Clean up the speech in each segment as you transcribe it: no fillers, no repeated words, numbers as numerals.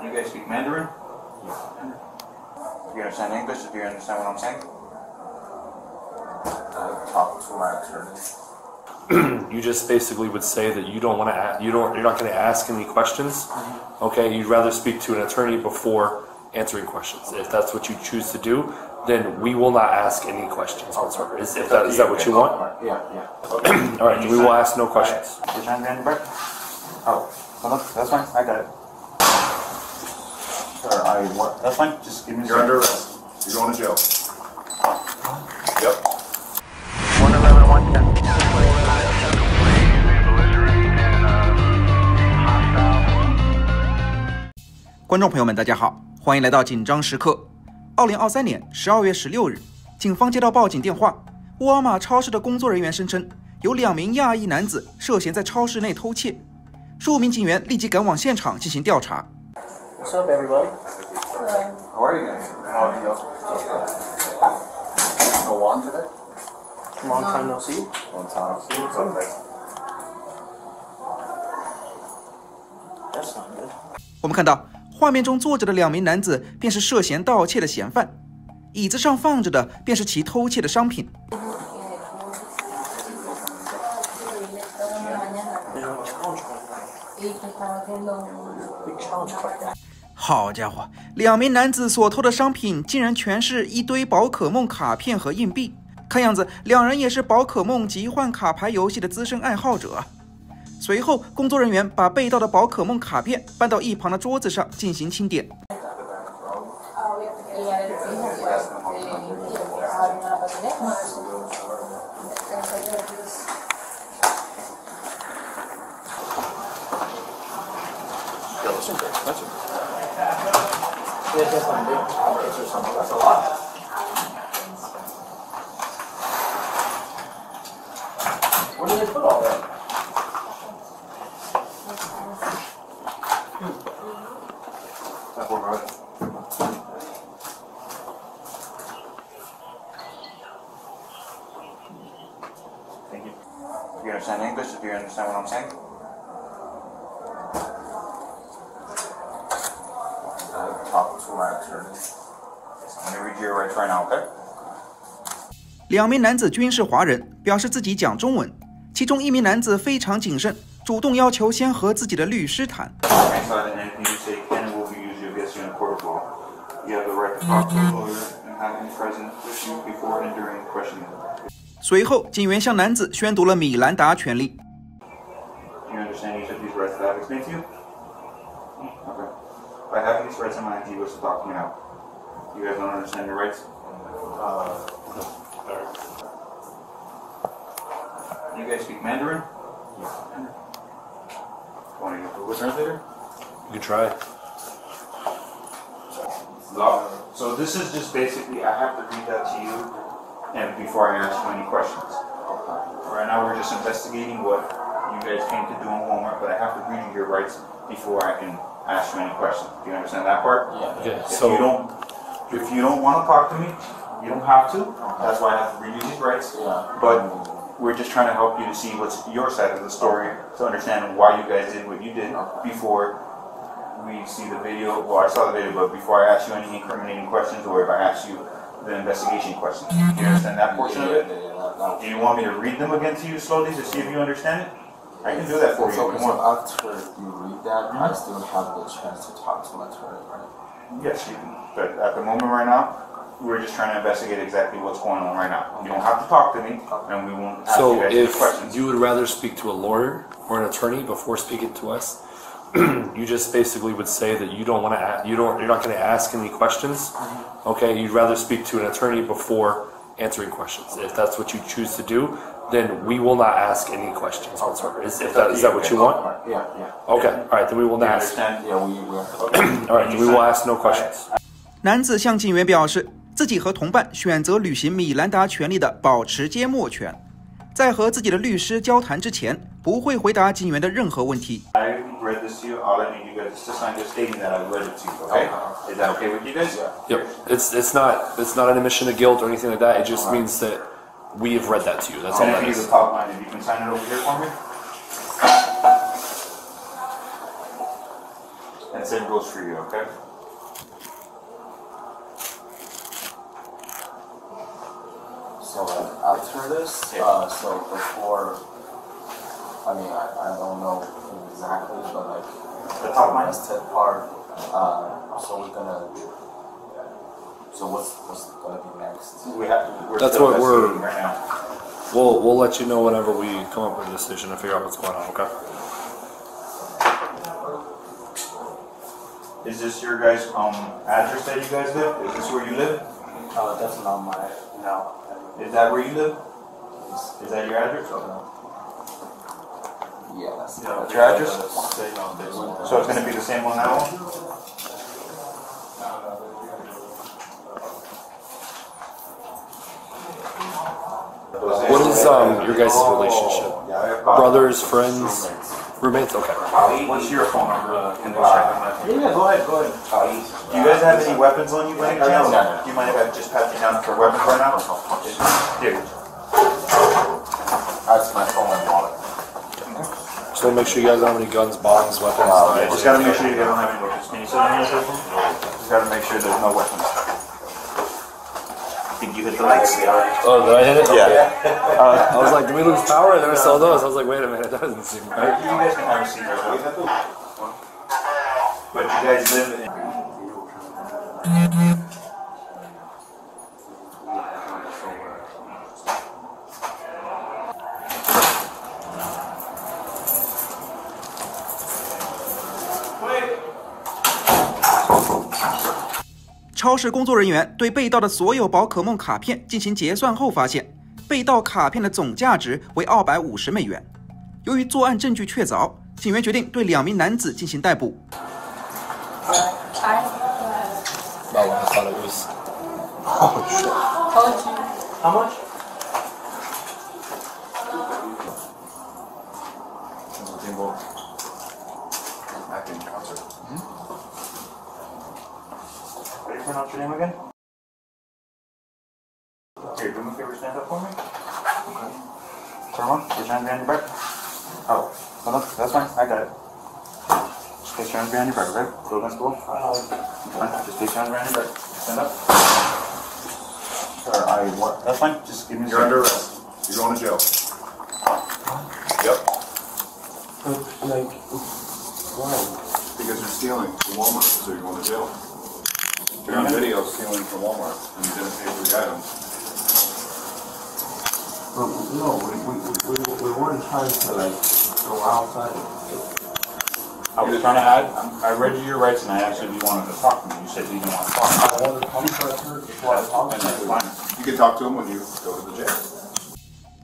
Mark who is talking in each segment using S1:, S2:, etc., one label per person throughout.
S1: You guys speak Mandarin?
S2: Yeah.
S1: Do you understand English? Do you understand what I'm saying?
S2: Talk to my attorney.
S3: You just basically would say that you don't want to. You're not going to ask any questions. Okay, you'd rather speak to an attorney before answering questions. If that's what you choose to do, then we will not ask any questions whatsoever. Is that what you want?
S2: Yeah.
S3: Okay. All right, then we will ask no questions.
S1: You trying to get break? Oh, hold on. That's fine. I got it.
S2: Sir,
S1: That's fine. Just give me.
S2: You're under arrest. You're going to jail. Yep.
S4: 观众朋友们，大家好，欢迎来到紧张时刻。2023年12月16日，警方接到报警电话，沃尔玛超市的工作人员声称，有2名亚裔男子涉嫌在超市内偷窃。15名警员立即赶往现场进行调查。
S5: What's up, everybody?
S2: How are you guys? How are you? Go on today?
S5: Long time no see.
S2: Long time. Okay.
S5: That's not good.
S4: 我们看到画面中坐着的2名男子便是涉嫌盗窃的嫌犯，椅子上放着的便是其偷窃的商品。好家伙，2名男子所偷的商品竟然全是一堆宝可梦卡片和硬币，看样子2人也是宝可梦集换卡牌游戏的资深爱好者。随后，工作人员把被盗的宝可梦卡片搬到一旁的桌子上进行清点。
S5: Where did they put all that?
S1: Thank you. Do you understand English? Do you understand what I'm saying?
S2: Talk to my attorney.
S1: I'm going to read you your rights right now, okay?
S4: 2名男子均是华人，表示自己讲中文。其中1名男子非常谨慎，主动要求先和自己的律师谈。
S1: Anything you say can and will be used against you in a court of law. You have the right to talk to a lawyer and have him present with you before and during questioning.
S4: 随后，警员向男子宣读了米兰达权利。
S1: Do you understand each of these rights that I've explained to you? Okay. By having these rights in mind, you wish to talk to me now. You guys don't understand your rights? You guys speak Mandarin?
S2: Yeah.
S1: Want to get Google Translator?
S3: You can try.
S1: So this is just basically, I have to read that to you and before I ask you any questions. Okay. Right now we're just investigating what you guys came to do in Walmart, but I have to read you your rights before I can ask you any questions. Do you understand that part?
S2: Yeah.
S3: Okay,
S1: If you don't want to talk to me, you don't have to. That's why I have to read you these rights.
S2: Yeah.
S1: But we're just trying to help you to see what's your side of the story, to understand why you guys did what you did before we see the video. Well, I saw the video, but before I ask you any incriminating questions or if I ask you the investigation questions. Do you understand that portion of it? Do you want me to read them again to you slowly to see if you understand it? I can do that for you if you want.
S2: After you read that, I still have the chance to talk to my attorney, right?
S1: Yes, you can. But at the moment right now, we're just trying to investigate exactly what's going on right now. You don't have to talk to me, and we won't ask you
S3: So
S1: guys any
S3: if
S1: questions.
S3: you would rather speak to a lawyer or an attorney before speaking to us, you just basically would say that you don't want to. You're not going to ask any questions. Okay, you'd rather speak to an attorney before answering questions. If that's what you choose to do, then we will not ask any questions whatsoever. Is that what you want?
S2: Yeah.
S3: Okay, all right, then we will
S1: Do you
S3: not ask.
S1: understand?
S2: Yeah, we will.
S3: All right, then we will ask no questions.
S4: 男子向警员表示，自己和同伴选择履行米兰达权利的保持缄默权，在和自己的律师交谈之前，不会回答警员的任何问题。
S1: I read this to you. All I need you guys is to sign just stating that I read it to you. Okay? Is that okay with you guys?
S3: Yep, it's not an admission of guilt or anything like that. It just means that we have read that to you. That's all
S1: And
S3: that
S1: if
S3: is.
S1: you top line, if you can sign it over here for me. And the same goes for you, okay?
S2: So after this, so before, I mean, I don't know exactly, but like
S1: The top line.
S2: this tip part, so what's gonna be next?
S1: We're
S3: That's
S1: still
S3: what we're-
S1: investigating right now.
S3: We'll let you know whenever we come up with a decision and figure out what's going on. Okay.
S1: Is this your guys' address that you guys live? Is this where you live?
S5: That's not my, no.
S1: Is that where you live? Is that your address?
S2: Yeah, that's
S1: That's your address? So it's gonna be the same on that one?
S3: What is your guys' relationship? Brothers, friends, roommates? Okay.
S1: What's your phone number? Yeah, go ahead. Do you guys have any weapons on you by any chance? Do you mind if I just pat you down for weapons right now? Here.
S2: That's my phone and wallet.
S3: So make sure you guys don't have any guns, bombs, weapons.
S1: Yeah, just gotta make sure you guys don't have any weapons. Can you sit on your cell phone? Just gotta make sure there's no weapons. Think you hit the lights?
S3: Oh, did I hit it?
S1: Yeah.
S3: Okay. I was like, did we lose power? And then I saw those. I was like, wait a minute, that doesn't seem right.
S1: You guys can have a seat right now. But you guys live in... Wait.
S4: 超市工作人员对被盗的所有宝可梦卡片进行结算后发现，被盗卡片的总价值为250美元。由于作案证据确凿，警员决定对2名男子进行逮捕。
S3: Wow, I thought it was.
S2: Oh shit.
S5: How much?
S1: How do you pronounce your name again? Here, do me a favor, stand up for me. Okay. Turn on, put your hands behind your back. Oh, no, that's fine, I got it. Just place your hands behind your back, okay? Go against the wall. Fine, just place your hands behind your back. Stand up. Sir, what? That's fine, just give me a
S6: You're under arrest. You're going to jail. Yep.
S2: Like, why?
S6: Because you're stealing from Walmart, so you're going to jail. You're on video stealing from Walmart, and you didn't pay for the items.
S2: No, we weren't trying to like go outside.
S1: I was trying to add, I read you your rights and I asked you if you wanted to talk to me. You said you didn't want to talk.
S2: I wanted to come first before I talk
S1: And
S2: to
S1: that's
S2: you.
S1: fine.
S6: You can talk to him when you go to the jail.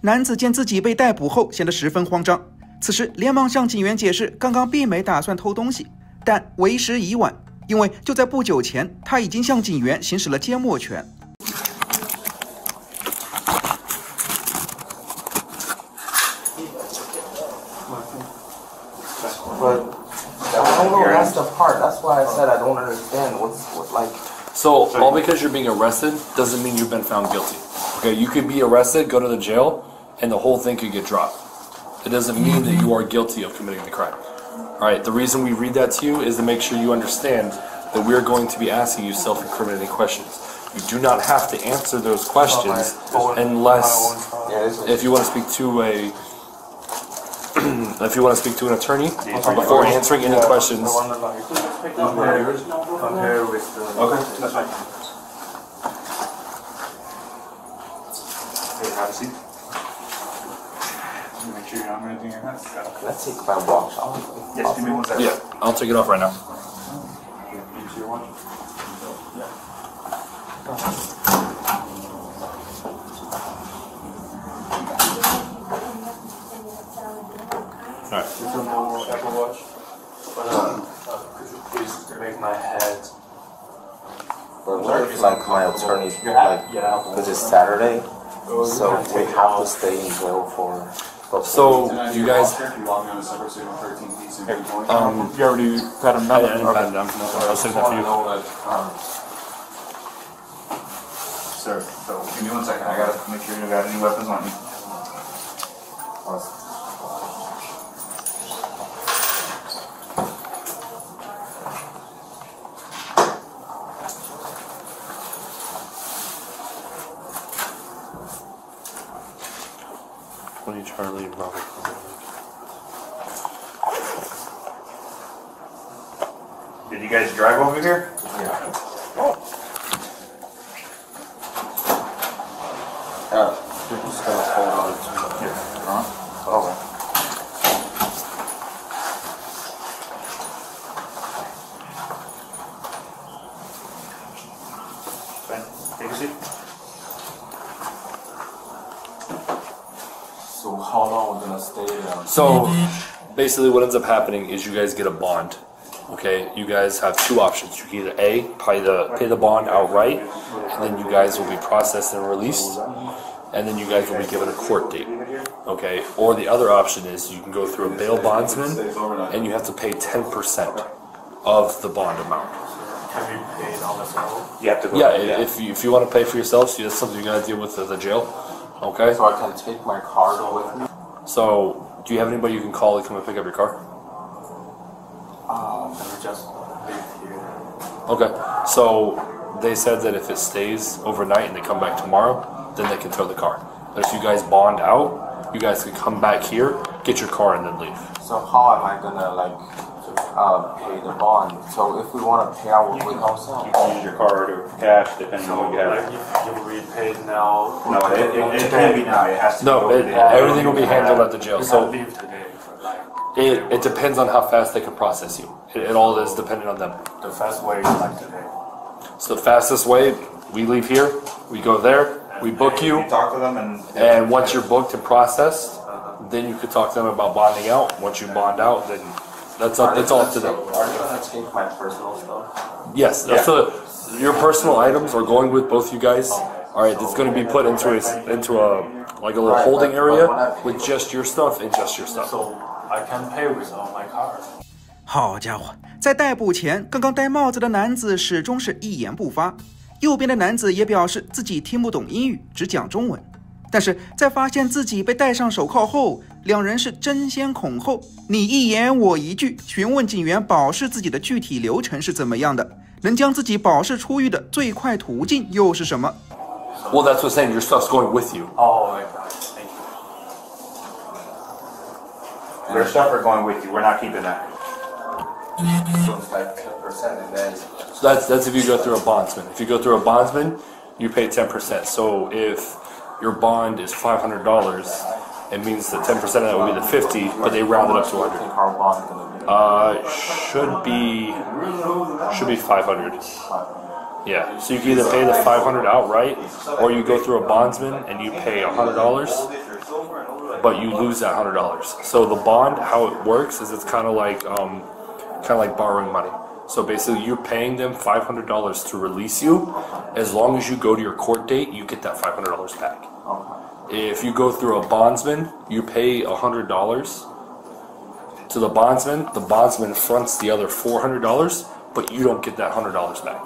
S4: 男子见自己被逮捕后，显得十分慌张，此时连忙向警员解释，刚刚并没打算偷东西，但为时已晚，因为就在不久前，他已经向警员行使了缄默权。
S2: But I don't know. That's the part. That's why I said I don't understand. What like?
S3: So, all because you're being arrested doesn't mean you've been found guilty. Okay, you could be arrested, go to the jail, and the whole thing could get dropped. It doesn't mean that you are guilty of committing the crime. Alright, the reason we read that to you is to make sure you understand that we're going to be asking you self-incriminating questions. You do not have to answer those questions unless, if you want to speak to a if you want to speak to an attorney before answering any questions.
S1: Okay, that's fine. Hey, have a seat. Make sure you don't have anything in your hands.
S2: Let's take my watch off.
S1: Yes, give me 1 second.
S3: Yeah, I'll take it off right now.
S1: Use your watch.
S3: Alright.
S5: This is a normal Apple Watch. But could you please make my head?
S2: But what if like my attorney like because it's Saturday, so we have to stay in jail for.
S3: So, you guys,
S6: You log me on a separate signal 13 piece and
S1: You already had him
S3: I didn't pat it down. No, I'll save that for you.
S1: Sir, so give me 1 second. I gotta make sure you got any weapons on you.
S3: 20 Charlie Robert.
S1: Did you guys drive over here?
S2: Yeah. You're just gonna hold on to it.
S1: Yes.
S2: Oh.
S1: Take a seat.
S2: So how long we're gonna stay there?
S3: So basically what ends up happening is you guys get a bond. Okay, you guys have two options. You can either A, pay the bond outright, and then you guys will be processed and released, and then you guys will be given a court date. Okay, or the other option is you can go through a bail bondsman, and you have to pay 10% of the bond amount.
S5: Can we pay it on the phone?
S1: You have to go.
S3: Yeah, if you want to pay for yourself, so that's something you gotta deal with at the jail. Okay.
S2: So I can take my card with me?
S3: So, do you have anybody you can call to come and pick up your car?
S5: Can we just leave here?
S3: Okay. So they said that if it stays overnight and they come back tomorrow, then they can tow the car. But if you guys bond out, you guys can come back here, get your car, and then leave.
S2: So how am I gonna pay the bond? So if we want to pay out with ourselves?
S1: You can use your card or cash, depending on what you
S5: Like
S1: have.
S5: if we pay it now.
S1: No, it can be now. It has to
S3: No,
S1: be.
S3: everything will be handled at the jail.
S5: We
S3: So
S5: can leave today. Like
S3: it depends on how fast they can process you. It all is dependent on them.
S5: the fast way is like today.
S3: So the fastest way, we leave here, we go there, we book you,
S1: You talk to them
S3: and once you're booked and processed, then you could talk to them about bonding out. Once you bond out, then that's all up to them.
S2: Are you gonna take my personal stuff?
S3: Yes, that's your personal items are going with both you guys. All right, it's going to be put into a like a little holding area with just your stuff and just your stuff.
S5: So I can pay with all my card.
S4: 好家伙，在逮捕前，刚刚戴帽子的男子始终是一言不发。右边的男子也表示自己听不懂英语，只讲中文。但是在发现自己被戴上手铐后，两人是争先恐后，你一言我一句，询问警员保释自己的具体流程是怎么样的，能将自己保释出狱的最快途径又是什么？
S3: Well, that's what saying your stuff's going with you.
S5: Oh, okay. Thank you.
S1: Their stuff are going with you. We're not keeping that.
S2: So it's like 10% and then...
S3: So that's if you go through a bondsman. If you go through a bondsman, you pay 10%. So if your bond is $500, it means that 10% of that would be the 50, but they round it up to 100.
S2: I think our bond is gonna be...
S3: Should be 500. Yeah. So you can either pay the 500 outright, or you go through a bondsman and you pay $100, but you lose that $100. So the bond, how it works is it's kind of like borrowing money. So basically, you're paying them $500 to release you. As long as you go to your court date, you get that $500 back. If you go through a bondsman, you pay $100 to the bondsman fronts the other $400, but you don't get that $100 back.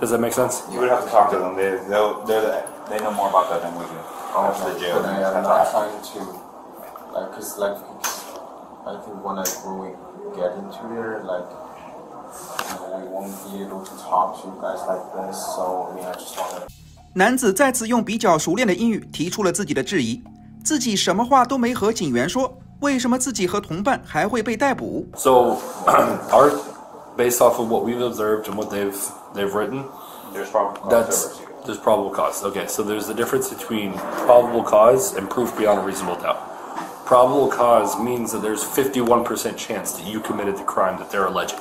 S3: Does that make sense?
S1: You would have to talk to them. They know more about that than we do. The jail.
S2: But I'm not trying to... Cause I think when we get into there, we won't be able to talk to you guys like this, so I just want to...
S4: 男子再次用比较熟练的英语提出了自己的质疑，自己什么话都没和警员说，为什么自己和同伴还会被逮捕
S3: So, based off of what we've observed and what they've written,
S1: There's probable cause.
S3: there's probable cause. Okay, so there's the difference between probable cause and proof beyond a reasonable doubt. Probable cause means that there's 51% chance that you committed the crime that they're alleging.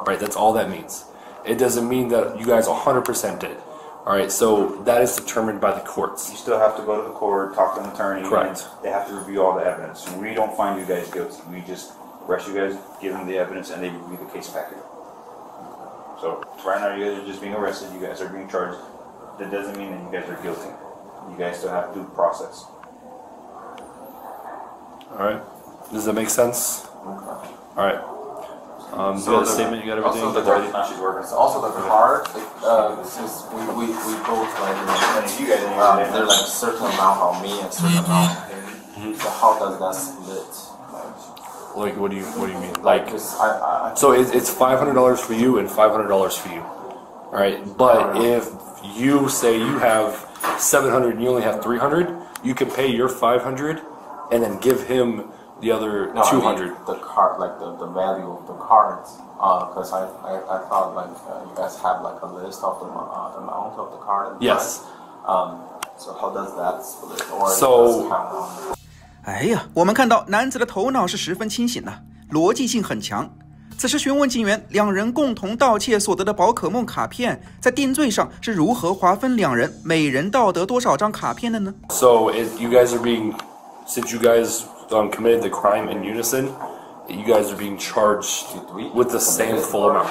S3: Right, that's all that means. It doesn't mean that you guys 100% did. All right, so that is determined by the courts.
S1: You still have to go to the court, talk to an attorney.
S3: Correct.
S1: They have to review all the evidence. We don't find you guys guilty. We just arrest you guys, give them the evidence, and they review the case package. So right now, you guys are just being arrested. You guys are being charged. That doesn't mean that you guys are guilty. You guys still have to do the process.
S3: All right, does that make sense? All right. You got a statement. You got everything.
S2: Also the card, since we both there's like certain amount on me and certain amount on him. So how does that split?
S3: Like, what do you mean? Like,
S2: Because
S3: so it's $500 for you and $500 for you. All right, but if you say you have 700 and you only have 300, you can pay your 500 and then give him the other 200.
S2: I mean the card, like the value of the cards. Because I thought like you guys have like a list of the amount of the card. And
S3: Yes.
S2: So how does that split? Or
S3: So.
S4: 哎呀，我们看到男子的头脑是十分清醒的，逻辑性很强。此时询问警员，两人共同盗窃所得的宝可梦卡片，在定罪上是如何划分两人每人盗得多少张卡片的呢
S3: So you guys are being, since you guys committed the crime in unison, you guys are being charged with the same full amount.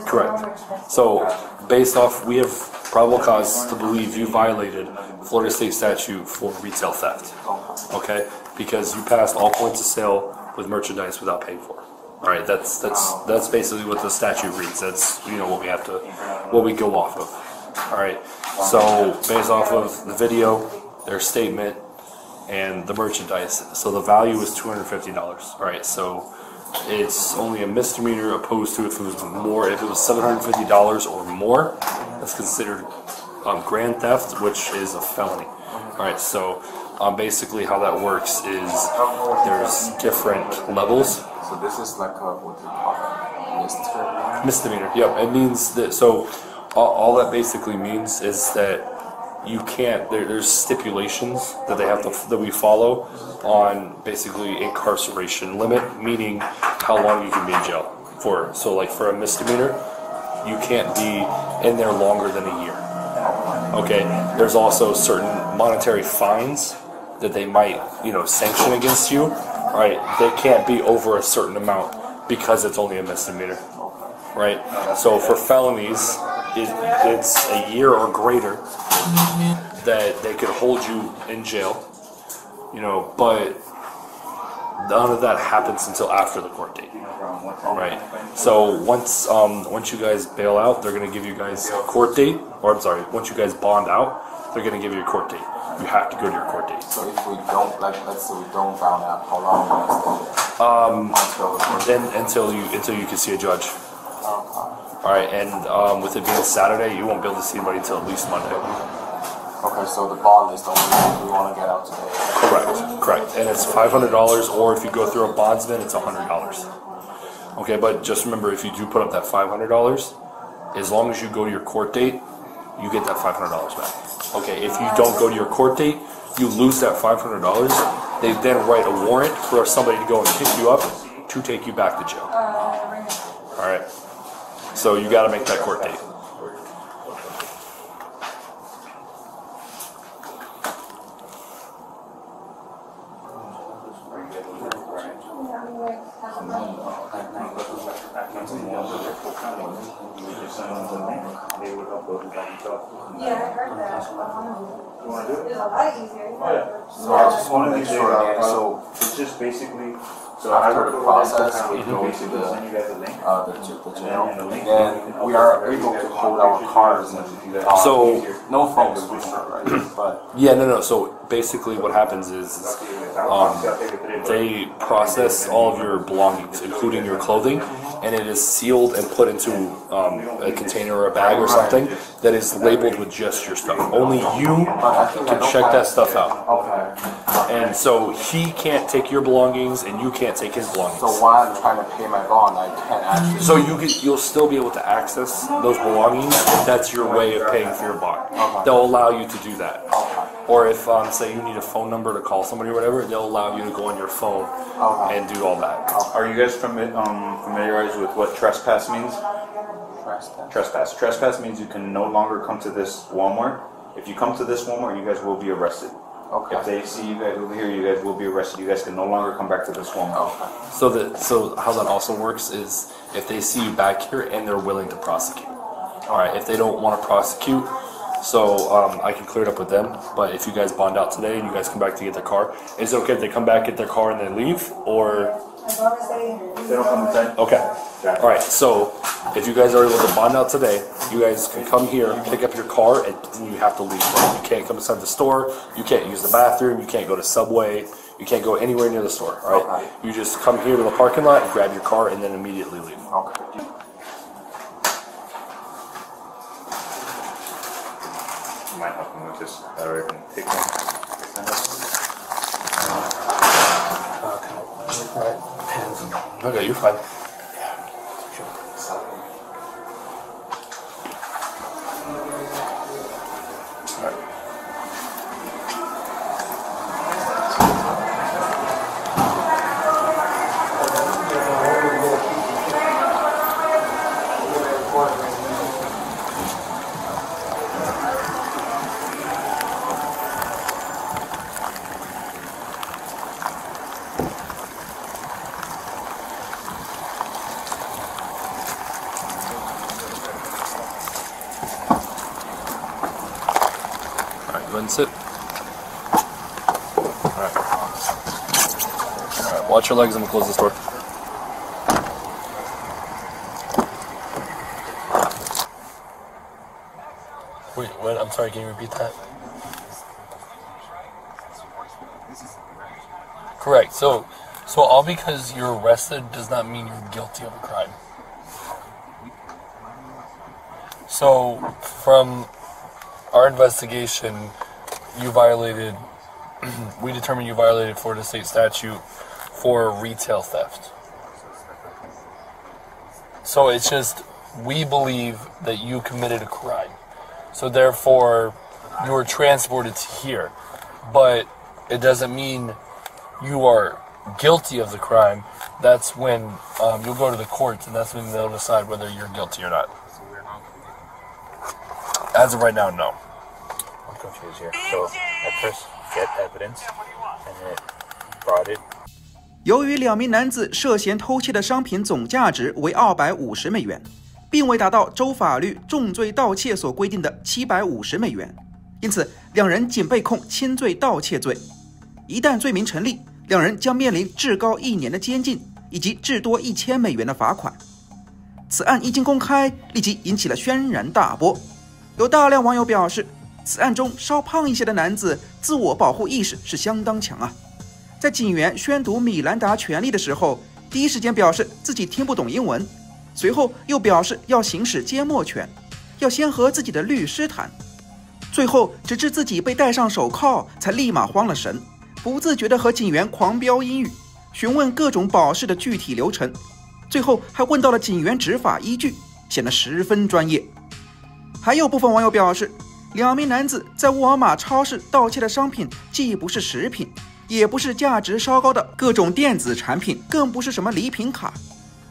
S3: Correct. So based off, we have probable cause to believe you violated Florida state statute for retail theft. Okay, because you passed all points of sale with merchandise without paying for. All right, that's basically what the statute reads. That's what we go off of. All right, so based off of the video, their statement, and the merchandise, so the value is $250. All right, so it's only a misdemeanor opposed to if it was more. If it was $750 or more, that's considered grand theft, which is a felony. All right, so basically how that works is there's different levels.
S2: So this is like a what do you call it?
S3: Misdemeanor. Yep, it means that. So all that basically means is that you can't. There's stipulations that that we follow on basically incarceration limit, meaning how long you can be in jail for. So like for a misdemeanor, you can't be in there longer than a year. Okay. There's also certain monetary fines that they might sanction against you. All right. They can't be over a certain amount because it's only a misdemeanor. Right. So for felonies, it's a year or greater that they could hold you in jail, but none of that happens until after the court date. Right. So once you guys bail out, they're gonna give you guys a court date, or I'm sorry, once you guys bond out, they're gonna give you a court date. You have to go to your court date.
S2: So if we don't, let's say we don't bond out, how long will we stay there?
S3: Until you can see a judge. All right, and with it being Saturday, you won't be able to see anybody until at least Monday.
S2: Okay, so the bond is the only thing we want to get out today.
S3: Correct. And it's $500, or if you go through a bondsman, it's $100. Okay, but just remember, if you do put up that $500, as long as you go to your court date, you get that $500 back. Okay, if you don't go to your court date, you lose that $500. They then write a warrant for somebody to go and pick you up to take you back to jail. All right. So you got to make that court date.
S7: Yeah, I heard that. You want to do it? It's a lot easier.
S1: Oh, yeah. So I just want to make sure that, so it's just basically, so
S2: After the process, we
S1: we
S2: go to
S1: basically
S2: the
S1: send you guys a link.
S2: the jail, and we are able to hold our cards and
S3: So-
S2: no phones, right? But
S3: Yeah, no. So basically what happens is they process all of your belongings, including your clothing, and it is sealed and put into a container or a bag or something that is labeled with just your stuff. Only you can check that stuff out.
S2: okay.
S3: And so he can't take your belongings and you can't take his belongings.
S2: So while I'm trying to pay my bond, I can't actually.
S3: So you'll still be able to access those belongings if that's your way of paying for your bond. They'll allow you to do that. Or if, say, you need a phone number to call somebody or whatever, they'll allow you to go on your phone and do all that.
S1: Are you guys familiarized with what trespass means? Trespass. Trespass means you can no longer come to this Walmart. If you come to this Walmart, you guys will be arrested.
S2: Okay.
S1: If they see you guys over here, you guys will be arrested. You guys can no longer come back to this Walmart.
S3: So how that also works is if they see you back here and they're willing to prosecute. All right. If they don't want to prosecute, so I can clear it up with them. But if you guys bond out today and you guys come back to get their car, is it okay if they come back, get their car, and then leave? Or
S7: As long as they
S1: don't come inside?
S3: okay. All right. So if you guys are able to bond out today, you guys can come here, pick up your car, and then you have to leave. You can't come inside the store. You can't use the bathroom. You can't go to Subway. You can't go anywhere near the store. All right. You just come here to the parking lot and grab your car, and then immediately leave.
S2: Okay.
S1: You might help them with this. All right, take one.
S3: Okay, you're fine. Go ahead and sit. Alright. Alright, watch your legs and we'll close this door. Wait, what? I'm sorry, can you repeat that? Correct. So all because you're arrested does not mean you're guilty of a crime. So, from our investigation, we determined you violated Florida state statute for retail theft. So it's just, we believe that you committed a crime. So therefore, you were transported to here. But it doesn't mean you are guilty of the crime. That's when you'll go to the courts, and that's when they'll decide whether you're guilty or not. As of right now, no.
S8: I'm confused here. So at first get evidence, and then brought it.
S4: 由于两名男子涉嫌偷窃的商品总价值为250美元，并未达到州法律重罪盗窃所规定的750美元，因此两人仅被控轻罪盗窃罪。一旦罪名成立，两人将面临至高1年的监禁以及至多1000美元的罚款。此案一经公开，立即引起了轩然大波。有大量网友表示，此案中稍胖一些的男子自我保护意识是相当强啊。在警员宣读米兰达权利的时候，第一时间表示自己听不懂英文，随后又表示要行使缄默权，要先和自己的律师谈，最后直至自己被戴上手铐才立马慌了神，不自觉地和警员狂飙英语，询问各种保释的具体流程，最后还问到了警员执法依据，显得十分专业。还有部分网友表示，两名男子在沃尔玛超市盗窃的商品既不是食品，也不是价值稍高的各种电子产品，更不是什么礼品卡，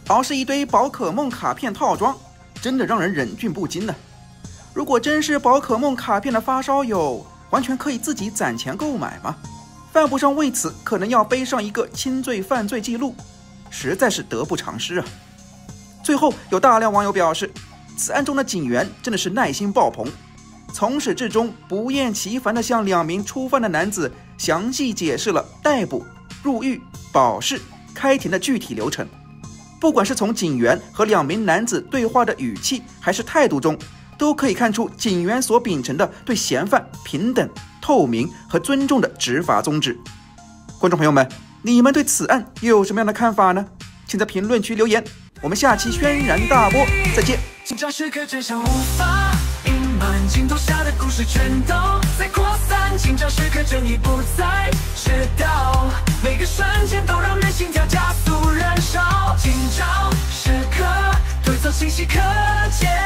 S4: 而是一堆宝可梦卡片套装，真的让人忍俊不禁呢。如果真是宝可梦卡片的发烧友，完全可以自己攒钱购买吗？犯不上为此可能要背上一个轻罪犯罪记录，实在是得不偿失啊。最后有大量网友表示，此案中的警员真的是耐心爆棚，从始至终不厌其烦地向两名初犯的男子详细解释了逮捕、入狱、保释、开庭的具体流程。不管是从警员和两名男子对话的语气还是态度中，都可以看出警员所秉承的对嫌犯平等、透明和尊重的执法宗旨。观众朋友们，你们对此案又有什么样的看法呢？请在评论区留言。我们下期轩然大波再见。
S9: 紧张时刻真相无法隐瞒，镜头下的故事全都在扩散。紧张时刻正义不再知道，每个瞬间都让人心跳加速燃烧。紧张时刻对策清晰可见。